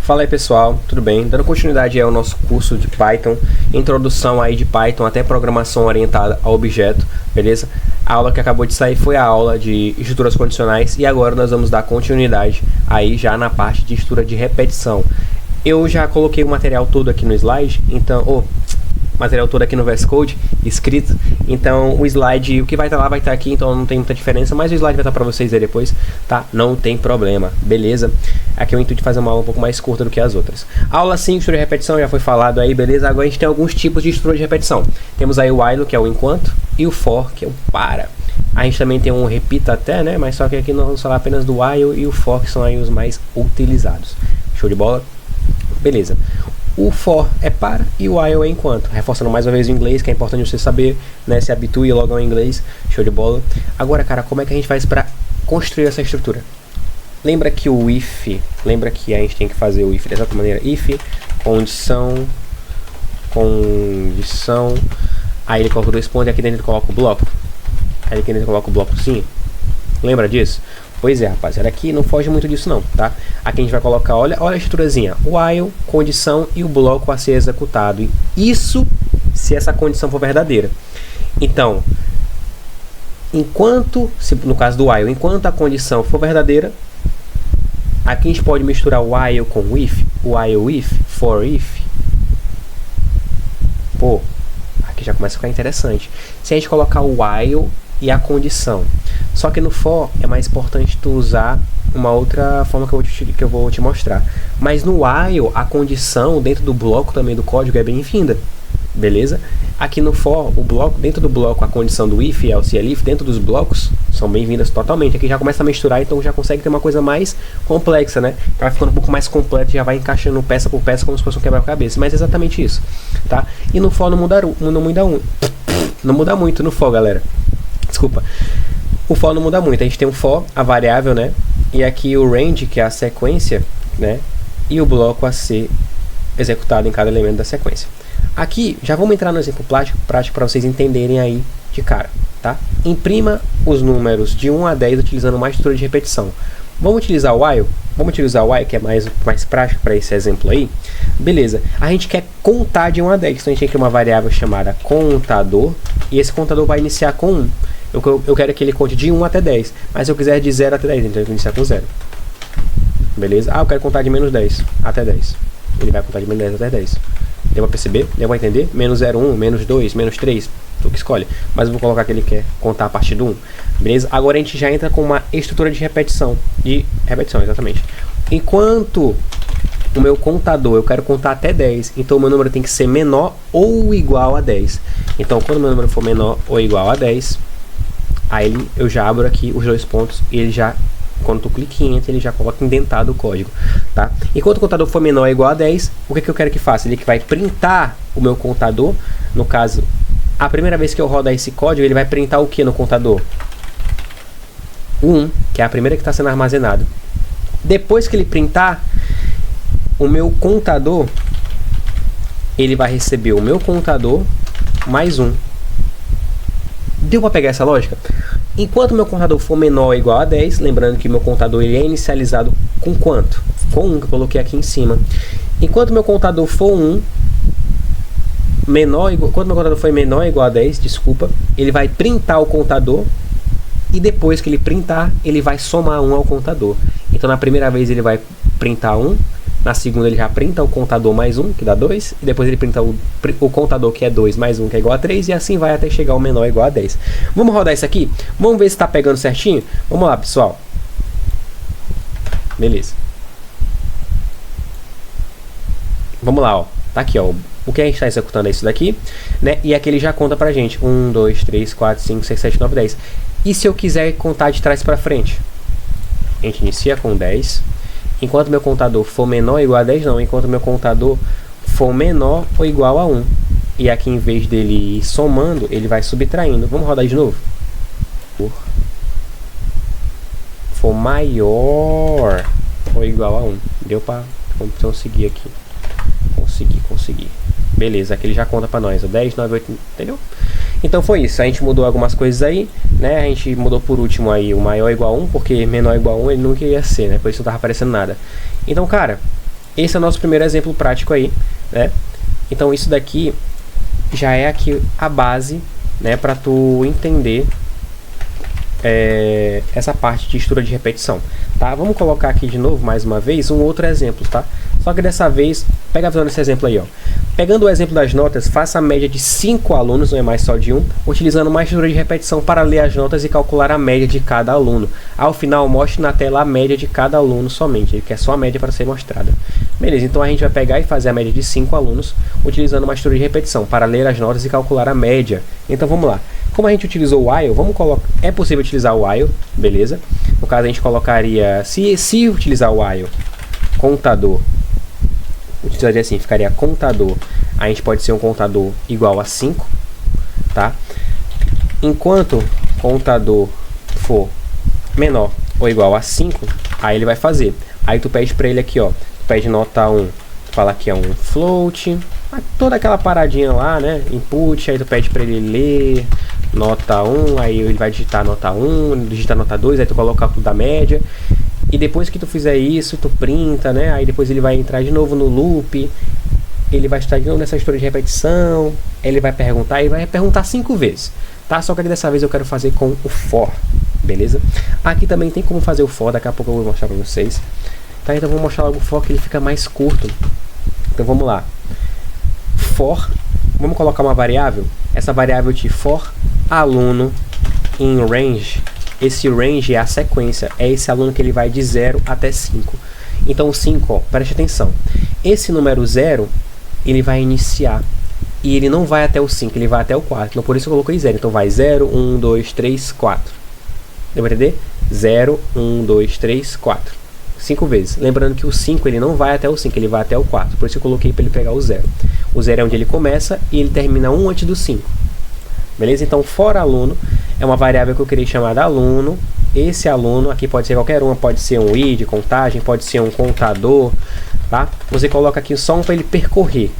Fala aí pessoal, tudo bem? Dando continuidade ao nosso curso de Python, introdução aí de Python até programação orientada a objeto, beleza? A aula que acabou de sair foi a aula de estruturas condicionais e agora nós vamos dar continuidade aí já na parte de estrutura de repetição. Eu já coloquei o material todo aqui no slide, então, material todo aqui no VS Code, escrito, então o slide, o que vai estar lá vai estar aqui, então não tem muita diferença, mas o slide vai estar para vocês aí depois, tá? Não tem problema, beleza? Aqui é o intuito de fazer uma aula um pouco mais curta do que as outras. Aula 5, estrutura de repetição, já foi falado aí, beleza? Agora a gente tem alguns tipos de estrutura de repetição. Temos aí o while, que é o enquanto, e o for, que é o para. A gente também tem um repita até, né? Mas só que aqui nós vamos falar apenas do while e o for, que são aí os mais utilizados. Show de bola? Beleza. O for é para e o while é enquanto. Reforçando mais uma vez o inglês, que é importante você saber, né? Se habitue logo ao inglês. Show de bola. Agora, cara, como é que a gente faz para construir essa estrutura? Lembra que o if, lembra que a gente tem que fazer o if dessa maneira? If, condição, aí ele coloca dois pontos e aqui dentro ele coloca o bloco. Aí aqui dentro ele coloca o bloco sim. Lembra disso? Pois é, rapaziada, aqui não foge muito disso não, tá? Aqui a gente vai colocar, olha a estruturazinha, while, condição e o bloco a ser executado. E isso se essa condição for verdadeira. Então, no caso do while, enquanto a condição for verdadeira, aqui a gente pode misturar o while com o if, for if. Pô, aqui já começa a ficar interessante. Se a gente colocar o while e a condição. Só que no for é mais importante tu usar uma outra forma que eu vou te mostrar. Mas no while, a condição dentro do bloco também do código é bem-vinda. Beleza? Aqui no for, o bloco, dentro do bloco, a condição do if, else e elif, dentro dos blocos, são bem-vindas totalmente. Aqui já começa a misturar, então já consegue ter uma coisa mais complexa, né? Vai ficando um pouco mais completo, já vai encaixando peça por peça como se fosse um quebra-cabeça. Mas é exatamente isso, tá? E no for não muda muito no for, galera. Desculpa. O for não muda muito. A gente tem um for, a variável, né? E aqui o range, que é a sequência, né? E o bloco a ser executado em cada elemento da sequência. Aqui, já vamos entrar no exemplo prático para vocês entenderem aí de cara, tá? Imprima os números de 1 a 10 utilizando uma estrutura de repetição. Vamos utilizar o while? Vamos utilizar o while, que é mais prático para esse exemplo aí. Beleza. A gente quer contar de 1 a 10, então a gente tem que ter uma variável chamada contador, e esse contador vai iniciar com 1. Eu quero que ele conte de 1 até 10, mas se eu quiser de 0 até 10, então eu vou iniciar com 0. Beleza? Eu quero contar de menos 10 até 10. Ele vai contar de menos 10 até 10. Deu pra perceber? Deu pra entender? Menos 0, 1, menos 2, menos 3, tu que escolhe. Mas eu vou colocar que ele quer contar a partir do 1. Beleza? Agora a gente já entra com uma estrutura de repetição. Exatamente. Enquanto o meu contador, eu quero contar até 10, então o meu número tem que ser menor ou igual a 10. Então quando o meu número for menor ou igual a 10, aí eu já abro aqui os dois pontos e ele já, quando tu clica em Enter, ele já coloca indentado o código, tá? Enquanto o contador for menor ou igual a 10, o que eu quero que faça? Ele que vai printar o meu contador, no caso, a primeira vez que eu rodar esse código, ele vai printar o que no contador? O 1, que é a primeira que está sendo armazenado. Depois que ele printar, o meu contador, ele vai receber o meu contador mais 1. Deu para pegar essa lógica? Enquanto o meu contador for menor ou igual a 10, lembrando que o meu contador ele é inicializado com quanto? Com 1, que eu coloquei aqui em cima. Enquanto o meu contador for 1, quando meu contador for menor ou igual a 10, desculpa, ele vai printar o contador e depois que ele printar, ele vai somar 1 ao contador. Então na primeira vez ele vai printar 1, na segunda ele já printa o contador mais 1, que dá 2, e depois ele printa o contador que é 2 mais 1, que é igual a 3, e assim vai até chegar ao menor igual a 10. Vamos rodar isso aqui? Vamos ver se está pegando certinho? Vamos lá, pessoal. Beleza. Vamos lá, ó. Tá aqui, ó. O que a gente está executando é isso daqui, né? E aqui ele já conta pra gente. 1, 2, 3, 4, 5, 6, 7, 9, 10. E se eu quiser contar de trás para frente? A gente inicia com 10. Enquanto meu contador for menor ou igual a 10, não. Enquanto meu contador for menor ou igual a 1. E aqui, em vez dele ir somando, ele vai subtraindo. Vamos rodar de novo? For maior ou igual a 1. Deu para conseguir aqui. Consegui. Beleza, aqui ele já conta para nós. 10, 9, 8, entendeu? Então foi isso, a gente mudou algumas coisas aí, né? A gente mudou por último aí o maior igual a 1, porque menor igual a 1 ele nunca ia ser, né? Por isso não tava aparecendo nada. Então, cara, esse é o nosso primeiro exemplo prático aí, né? Então isso daqui já é aqui a base, né, para tu entender essa parte de estrutura de repetição, tá? Vamos colocar aqui de novo, mais uma vez, um outro exemplo, tá? Só que dessa vez, pega a visão desse exemplo aí, ó. Pegando o exemplo das notas, faça a média de 5 alunos, não é mais só de um, utilizando uma estrutura de repetição para ler as notas e calcular a média de cada aluno. Ao final, mostre na tela a média de cada aluno somente, ele quer só a média para ser mostrada. Beleza, então a gente vai pegar e fazer a média de 5 alunos, utilizando uma estrutura de repetição para ler as notas e calcular a média. Então vamos lá. Como a gente utilizou o while, vamos colocar. É possível utilizar o while, beleza? No caso a gente colocaria, se utilizar o while, contador, utilizaria assim, ficaria contador. A gente pode ser um contador igual a 5, tá? Enquanto contador for menor ou igual a 5, aí ele vai fazer. Aí tu pede para ele aqui, ó, tu pede nota 1, tu fala que é um float, toda aquela paradinha lá, né? Input, aí tu pede para ele ler nota 1, aí ele vai digitar nota 1, digita nota 2, aí tu coloca o cálculo da média. E depois que tu fizer isso, tu printa, né? Aí depois ele vai entrar de novo no loop, ele vai estar de novo nessa história de repetição, ele vai perguntar e vai perguntar 5 vezes, tá? Só que dessa vez eu quero fazer com o for, beleza? Aqui também tem como fazer o for, daqui a pouco eu vou mostrar pra vocês, tá? Então vou mostrar logo o for, que ele fica mais curto. Então vamos lá. For, vamos colocar uma variável, essa variável de for aluno in range. Esse range é a sequência, é esse aluno que ele vai de 0 até 5. Então o 5, ó, preste atenção, esse número 0, ele vai iniciar, e ele não vai até o 5, ele vai até o 4, então por isso eu coloquei 0, então vai 0, 1, 2, 3, 4, deu pra entender? 0, 1, 2, 3, 4, 5 vezes, lembrando que o 5 ele não vai até o 5, ele vai até o 4, por isso eu coloquei para ele pegar o 0. O 0 é onde ele começa, e ele termina 1 antes do 5. Beleza? Então, for aluno é uma variável que eu queria chamar de aluno. Esse aluno aqui pode ser qualquer uma, pode ser um i de contagem, pode ser um contador, tá? Você coloca aqui só um para ele percorrer,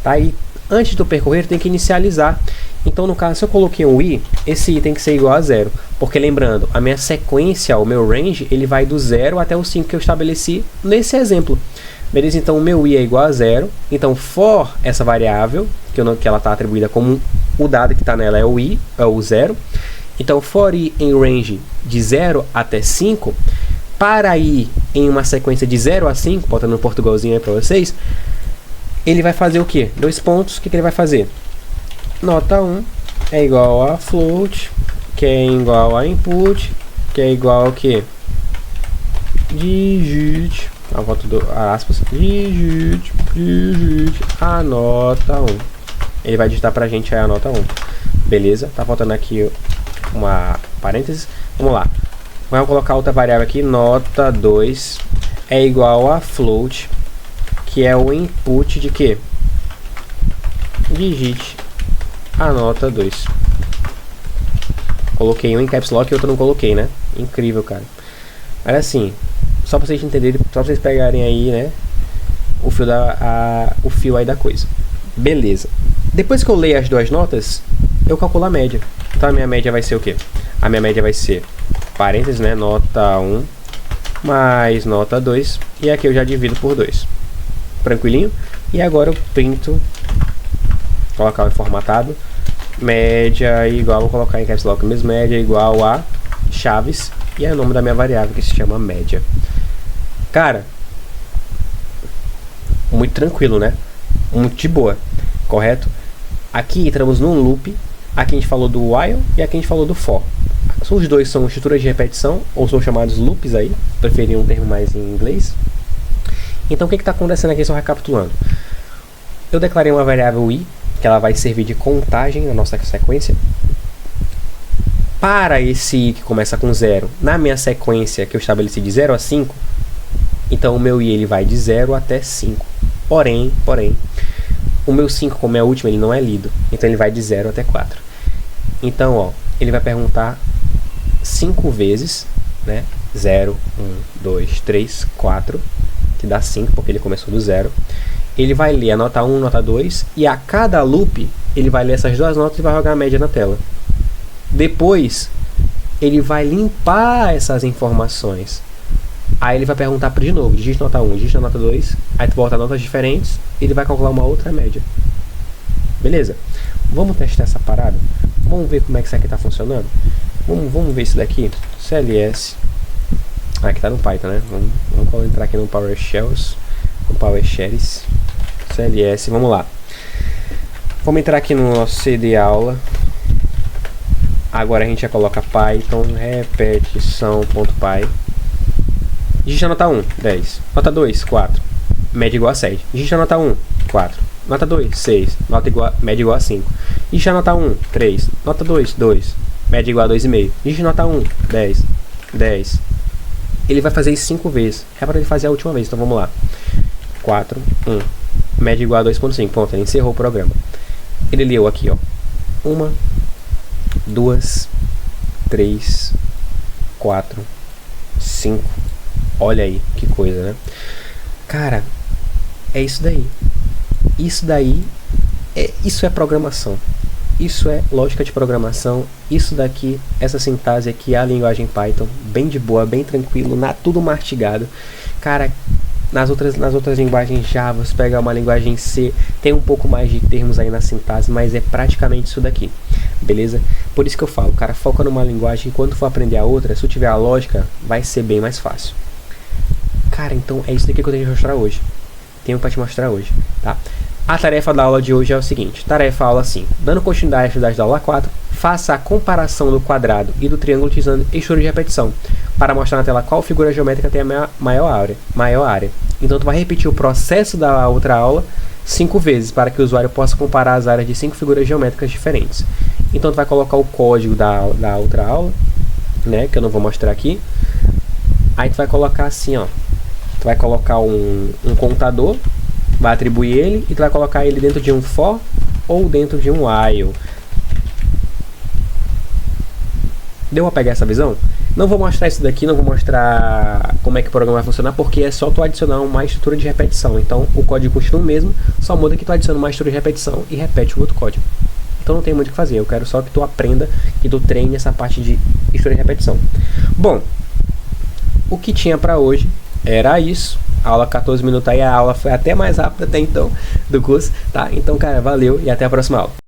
tá? E antes do percorrer, tem que inicializar. Então, no caso, se eu coloquei um i, esse i tem que ser igual a 0, porque lembrando, a minha sequência, o meu range, ele vai do 0 até o 5 que eu estabeleci nesse exemplo. Beleza? Então o meu i é igual a 0. Então for essa variável, que ela está atribuída como o dado que está nela é o i, é o 0. Então for i em range de 0 até 5, para i em uma sequência de 0 a 5, botando no portugalzinho aí para vocês, ele vai fazer o quê? 2 pontos, o que ele vai fazer? Nota 1 é igual a float, que é igual a input, que é igual ao que? Digite. A volta do aspas, digite a nota 1. Ele vai digitar pra gente aí a nota 1. Beleza? Tá faltando aqui uma parênteses. Vamos lá. Vamos colocar outra variável aqui. Nota 2 é igual a float, que é o input de quê? Digite a nota 2. Coloquei um em caps lock e outro não coloquei, né? Incrível, cara. Mas assim, só pra vocês entenderem, só pra vocês pegarem aí, né, o fio aí da coisa. Beleza. Depois que eu leio as duas notas, eu calculo a média. Então a minha média vai ser o quê? A minha média vai ser, parênteses, né, nota 1 mais nota 2. E aqui eu já divido por 2. Tranquilinho? E agora eu printo, colocar o formatado. Média igual, vou colocar em caps lock mesmo, média igual a chaves. E é o nome da minha variável, que se chama média. Cara, muito tranquilo, né? Muito de boa, correto? Aqui entramos num loop. Aqui a gente falou do while e aqui a gente falou do for. Os dois são estruturas de repetição, ou são chamados loops aí. Preferi um termo mais em inglês. Então o que está acontecendo aqui, só recapitulando. Eu declarei uma variável i, que ela vai servir de contagem na nossa sequência. Para esse i que começa com 0, na minha sequência que eu estabeleci de 0 a 5, então o meu i ele vai de 0 até 5. Porém, o meu 5, como é o último, ele não é lido. Então ele vai de 0 até 4. Então, ó, ele vai perguntar 5 vezes, né? 0, 1, 2, 3, 4, que dá 5, porque ele começou do 0. Ele vai ler a nota 1, nota 2, e a cada loop, ele vai ler essas duas notas e vai jogar a média na tela. Depois, ele vai limpar essas informações Aí ele vai perguntar de novo, digite nota 1, digite nota 2, aí tu volta notas diferentes e ele vai calcular uma outra média. Beleza? Vamos testar essa parada? Vamos ver como é que isso aqui está funcionando? Vamos ver isso daqui. CLS. Aqui tá no Python, né? Vamos entrar aqui no PowerShells. No PowerShells. CLS, vamos lá. Vamos entrar aqui no nosso CD aula. Agora a gente já coloca Python repetição.py. Digita nota 1, 10. Nota 2, 4. Média igual a 7. Digita nota 1, 4. Nota 2, 6. Média igual a 5. Digita nota 1, 3. Nota 2, 2. Média igual a 2,5. Digita nota 1, 10. 10. Ele vai fazer isso 5 vezes. É para ele fazer a última vez, então vamos lá. 4, 1. Média igual a 2,5. Pronto, ele encerrou o programa. Ele leu aqui, ó. 1, 2, 3, 4, 5. Olha aí, que coisa, né? Cara, é isso daí. Isso é programação. Isso é lógica de programação. Isso daqui, essa sintaxe aqui é a linguagem Python. Bem de boa, bem tranquilo, tudo mastigado. Cara, nas outras linguagens Java, você pega uma linguagem C, tem um pouco mais de termos aí na sintaxe, mas é praticamente isso daqui. Beleza? Por isso que eu falo, cara, foca numa linguagem e quando for aprender a outra, se tu tiver a lógica, vai ser bem mais fácil. Cara, então é isso daqui que eu tenho que mostrar hoje. Tenho pra te mostrar hoje, tá? A tarefa da aula de hoje é o seguinte. Tarefa aula 5. Dando continuidade à atividade da aula 4, faça a comparação do quadrado e do triângulo utilizando estrutura de repetição, para mostrar na tela qual figura geométrica tem a maior área. Então tu vai repetir o processo da outra aula 5 vezes, para que o usuário possa comparar as áreas de 5 figuras geométricas diferentes. Então tu vai colocar o código da outra aula, né, que eu não vou mostrar aqui. Aí tu vai colocar assim, ó. Tu vai colocar um contador, vai atribuir ele e tu vai colocar ele dentro de um for ou dentro de um while. Deu pra pegar essa visão? Não vou mostrar isso daqui, não vou mostrar como é que o programa vai funcionar, porque é só tu adicionar uma estrutura de repetição. Então o código continua o mesmo, só muda que tu adiciona uma estrutura de repetição e repete o outro código. Então não tem muito o que fazer, eu quero só que tu aprenda, que tu treine essa parte de estrutura de repetição. Bom, o que tinha pra hoje era isso. A aula 14 minutos aí, a aula foi até mais rápida até então do curso, tá? Então, cara, valeu e até a próxima aula.